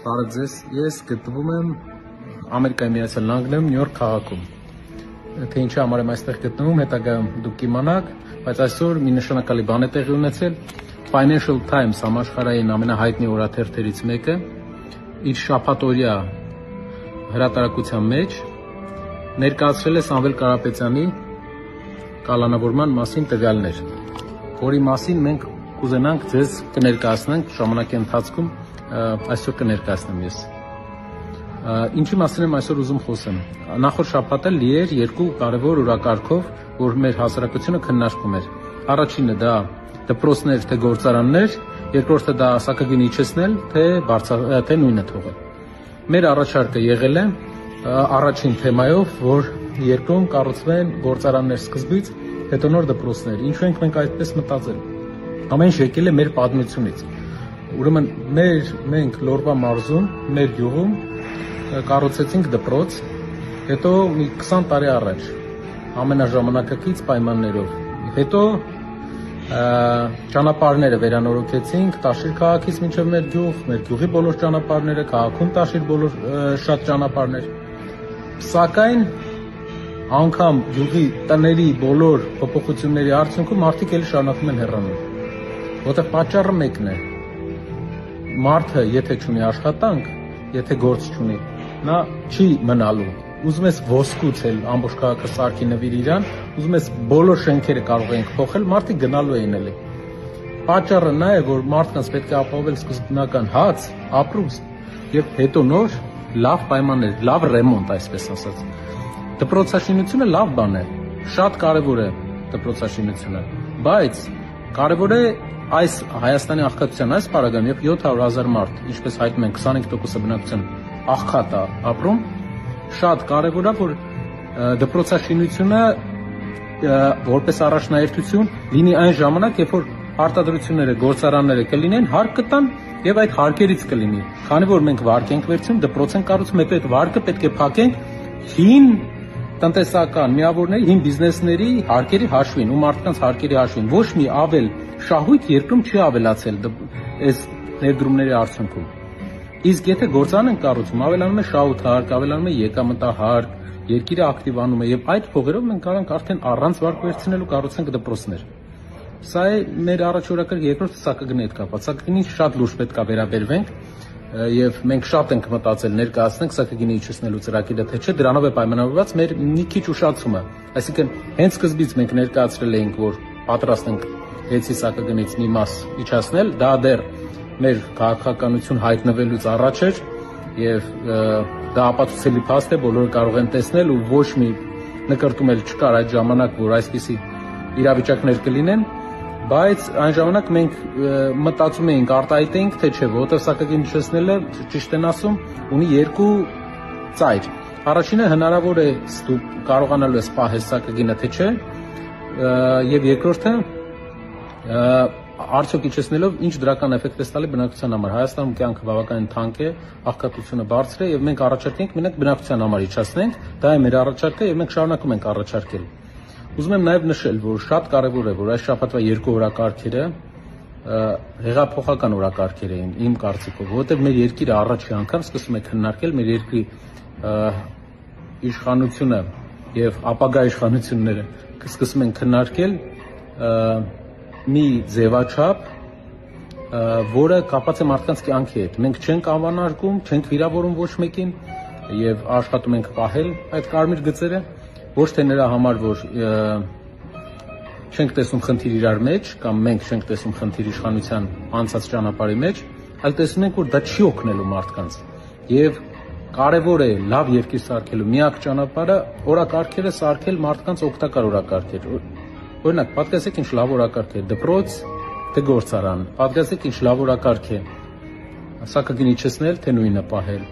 Բարև ձեզ, ես գտնվում եմ Ամերիկայի Միացյալ Նահանգներում Նյու Յորք քաղաքում։ Թե ինչի համար եմ այստեղ գտնվում, հետագայում դուք կիմանաք, բայց այսօր մի նշանակալի բան է տեղի ունեցել։ Financial Times համաշխարհային ամենահայտնի օրաթերթերից մեկը իր շաբաթօրյա հրատարակության մեջ ներկայացրել է Սամվել Կարապետյանի կալանավորման մասին տվյալներ, որի մասին մենք կուզենանք ձեզ կներկայացնենք ժամանակի ընթացքում, այսօր կներկայացնեմ ես։ Ինչի մասին եմ այսօր ուզում խոսեմ։ Նախորդ շաբաթը լի էր երկու կարևոր օրակարգով, որ մեր հասարակությունը քննարկում էր։ Առաջինը դա դպրոցներ թե գործարաններ, երկրորդը դա սակագին իջեցնել թե նույնը թողել։ Մեր առաջարկը եղել է առաջին թեմայով, որ երկրում կառուցվեն գործարաններ սկզբից, հետո նոր դպրոցներ։ Ինչու ենք մենք այդպես մտածել։ Ամեն ինչ եկել է մեր պատմությունից։ Ուրեմն մենք Լորվա մարզում, մեր գյուղում կառուցեցինք դպրոց, հետո մի 20 տարի առաջ ամենաժամանակակից պայմաններով։ Հետո ճանապարհները վերանորոգեցինք Տաշիր քաղաքից մինչև մեր գյուղի բոլոր ճանապարհները, քաղաքում Տաշիր շատ ճանապարհներ։ Սակայն անգամ գյուղի տների բոլոր փոփոխությունների արդյունքում մարդիկ էլի շարունակում են հեռանալ։ Որտեղ պատճառը մեկն է։ Մարդը եթե չունի աշխատանք, եթե գործ չունի, նա չի մնալու։ Ուզում ես ոսկուց էլ ամբողջ քաղաքը սարքի նվիր իրան, ուզում ես բոլոր շենքերը կարող ենք փոխել, մարդիկ գնալու էին էլի։ Պատճառը նա է, որ մարդկանց պետք է ապահովել սկզբնական հաց, ապրուս եւ հետո նոր լավ պայմաններ, լավ ռեմոնտ, այսպես ասած։ Դպրոցաշինությունը լավ բան է, շատ կարևոր է դպրոցաշինությունը, բայց կարևոր է այս Հայաստանի աղքատության այս պարագայում, երբ 700,000 մարդ, ինչպես հայտնում են 25%-ը բնակչության աղքատ է ապրում, շատ կարևոր է, որ դպրոցաշինությունը որպես առաջնահերթություն լինի այն ժամանակ, երբ որ արտադրությունները, գործարանները կլինեն, հարկ կտան եւ այդ հարկերից կլինի։ Քանի որ մենք վարկ ենք վերցնում, դպրոց ենք կառուցում, հետո այդ վարկը պետք է փակենք հին տնտեսական միավորների, հին բիզնեսների հարկերի հաշվին ու մարդկանց հարկերի հաշվին։ Ոչ մի ավել շահույթ երկրում չի ավելացել այս ներդրումների արդյունքում։ Իսկ եթե գործարան են կառուցում, ավելանում է շահութարկ, ավելանում է եկամտահարկ, երկիրը ակտիվանում է եւ այդ փողերով մենք կարող ենք արդեն առանց վարկ վերցնելու կառուցենք դպրոցներ։ Սա է մեր առաջօրակարգը, երկրորդը սակագնի հետ կապված։ Սակագնին շատ լուրջ պետք է վերաբերվենք եւ մենք շատ ենք մտածել ներկայացնենք սակագինի իջեցնելու ծրագիրը, թե չէ, դրանով է պայմանավորված մեր մի քիչ ուշացումը։ Այսինքն հենց սկզբից մենք ներկայացրել էինք, որ պատրաստ ենք 6-ի սակագնից մի մաս իջեցնել, դա դեռ մեր քաղաքականություն հայտնվելուց առաջ էր եւ դա ապացուցելի փաստ է, բոլորը կարող են տեսնել ու ոչ մի նկրտում էլ չկար այդ ժամանակ, որ այսպիսի իրավիճակներ կլինեն, բայց այն ժամանակ մենք մտածում էինք արտահայտենք, թե չէ, որովհետեւ սակագին իջեցնելը, ճիշտ են ասում, ունի երկու ծայր։ Առաջինը հնարավոր է կարողանալու է սպահել սակագինը, թե չէ, եւ երկրորդը արդյոք իջեցնելով ինչ դրական էֆեկտ է ստալի բնակչության համար։ Հայաստանում կյանքը բավականին թանկ է, աղքատությունը բարձր է եւ մենք առաջարկենք մենակ բնակչության համար իջեցնենք, դա է մեր առաջարկը եւ մենք շարունակում ենք առաջարկել։ Ուզում եմ նաեւ նշել, որ շատ կարեւոր է, որ այս շաբաթվա երկու օրակարգերը հեղափոխական օրակարգեր էին իմ կարծիքով, որովհետեւ մեր երկիրը առաջի անգամ սկսում է քննարկել մեր երկրի իշխանությունը եւ ապագա իշխանությունները սկսում են քննարկել մի ձևաչափ, որը կապված է մարդկանց կյանքի հետ։ Մենք չենք անվանարկում, չենք վիրավորում ոչ մեկին եւ աշխատում ենք պահել այդ կարմիր գծերը, ոչ թե նրա համար, որ չենք տեսնում խնդիր իրար մեջ կամ մենք չենք տեսնում խնդիր իշխանության անցած ճանապարհի մեջ, այլ տեսնում ենք, որ դա չի օգնելու մարդկանց։ Եվ կարևոր է լավ երկիր սարքելու միակ ճանապարհը օրակարգերը սարքել մարդկանց օգտակար օրակարգեր։ Օրինակ, պատկերացրեք ինչ լավ օրակարգ է դպրոց, թե գործարան, պատկերացրեք ինչ լավ օրակարգ է սակագին իջեցնել, թե նույնը պահել։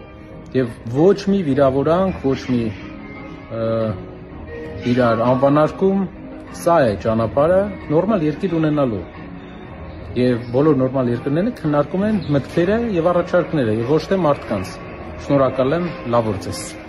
Եվ ոչ մի վիրավորանք, ոչ մի իրար անվանարկում, սա է ճանապարհը նորմալ երկիր ունենալու։ Եվ բոլոր նորմալ երկրները քննարկում են մտքերը եւ առաջարկները, եւ ոչ թե մարդկանց։ Շնորհակալ եմ, լավ օր ձեզ։